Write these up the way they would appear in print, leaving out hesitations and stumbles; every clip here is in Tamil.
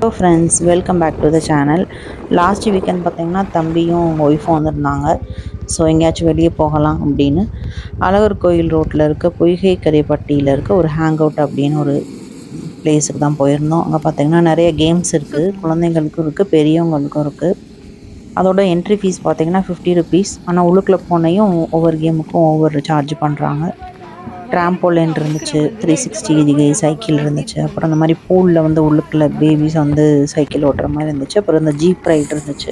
Hello friends, welcome back to the channel. Last weekend பார்த்திங்கன்னா தம்பியும் ஒய்ஃபும் வந்திருந்தாங்க. ஸோ எங்கேயாச்சும் வெளியே போகலாம் அப்படின்னு அழகர் கோயில் ரோட்டில் இருக்க பொய்கை கரைப்பட்டியில் இருக்க ஒரு ஹேங் அவுட் அப்படின்னு ஒரு பிளேஸுக்கு தான் போயிருந்தோம். அங்கே பார்த்திங்கன்னா நிறைய கேம்ஸ் இருக்குது, குழந்தைங்களுக்கும் இருக்குது, பெரியவங்களுக்கும் இருக்குது. அதோட என்ட்ரி ஃபீஸ் பார்த்திங்கன்னா 50 ருபீஸ். ஆனால் உள்ளுக்குள்ளே போனையும் ஒவ்வொரு கேமுக்கும் ஒவ்வொரு சார்ஜ் பண்ணுறாங்க. ட்ராம்போலின் இருந்துச்சு, 360 சைக்கிள் இருந்துச்சு, அப்புறம் இந்த மாதிரி பூலில் வந்து உள்ளுக்குள்ள பேபிஸ் வந்து சைக்கிள் ஓட்டுற மாதிரி இருந்துச்சு, அப்புறம் இந்த ஜீப் ரைட் இருந்துச்சு,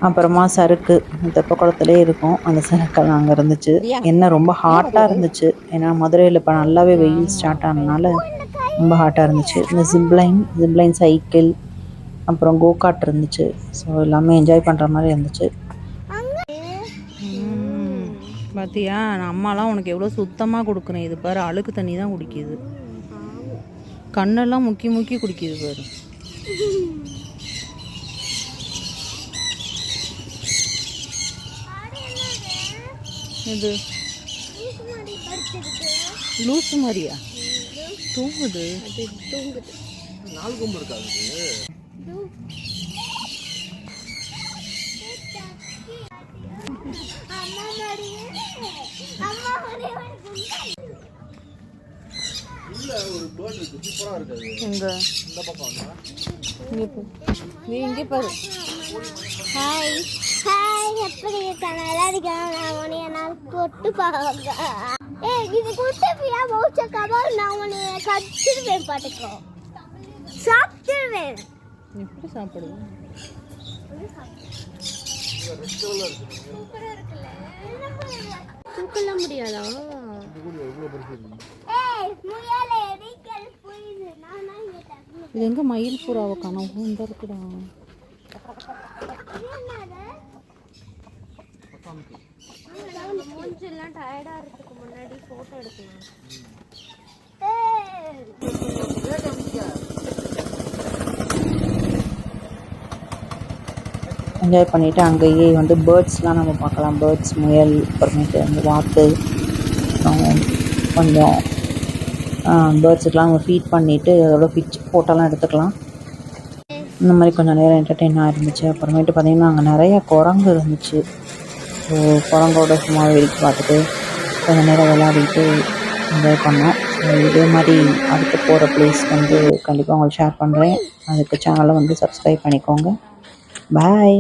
அப்புறமா சறுக்கு தெப்ப குளத்துலேயே இருக்கும் அந்த சறுக்கெல்லாம் அங்கே இருந்துச்சு. என்ன ரொம்ப ஹாட்டாக இருந்துச்சு, ஏன்னா மதுரையில் இப்போ நல்லாவே வெயில் ஸ்டார்ட் ஆனதுனால ரொம்ப ஹாட்டாக இருந்துச்சு. இந்த ஜிப்லைன் சைக்கிள், அப்புறம் கோகாட் இருந்துச்சு. ஸோ எல்லாமே என்ஜாய் பண்ணுற மாதிரி இருந்துச்சு. பார்த்தியா, நான் அம்மாலாம் உனக்கு எவ்வளோ சுத்தமாக கொடுக்குறேன். இது பாரு, அழுக்கு தண்ணி தான் குடிக்குது, கண்ணெல்லாம் முக்கி முக்கி குடிக்குது பாரு. இது லூசு மாதிரியா தூங்குது. இங்கே பாரு. ஹாய் ஹாய், எப்படி இருக்க? நல்லா இருக்கேன். நான் உன்னைய நான் தொட்டு பார்க்க. இது குட்டியா மௌச்ச கவர். நான் உன்னைய கடிச்சிருவேன், பாட்டுக்கோ சாப்பிட்டுருவேன். எப்படி சாப்பிடுவேன்? தூக்கல முடியாதா? இது எங்க மயில் புறாவை காணோம்? இந்த இருக்குடா. மூஞ்செல்லாம் டயர்டா இருக்கிறதுக்கு முன்னாடி போட்டோ எடுக்கலாம். என்ஜாய் பண்ணிவிட்டு அங்கேயே வந்து பேர்ட்ஸ்லாம் நம்ம பார்க்கலாம். பேர்ட்ஸ், முயல், அப்புறமேட்டு வந்து வாத்து, கொஞ்சம் பேர்ட்ஸுக்கெலாம் நம்ம ஃபீட் பண்ணிவிட்டு அதோட ஃபோட்டோலாம் எடுத்துக்கலாம். இந்த மாதிரி கொஞ்சம் நேரம் என்டர்டெயினாக இருந்துச்சு. அப்புறமேட்டு பார்த்திங்கன்னா அங்கே நிறையா குரங்கு இருந்துச்சு. ஸோ குரங்கோட சும்மா வேடிக்கை பார்த்துட்டு கொஞ்சம் நேரம் விளையாடிட்டு என்ஜாய் பண்ணோம். ஸோ இதே மாதிரி அடுத்து போகிற பிளேஸ் வந்து கண்டிப்பாக உங்களுக்கு ஷேர் பண்ணுறேன். அதுக்கு சேனலை வந்து சப்ஸ்கிரைப் பண்ணிக்கோங்க. பாய்.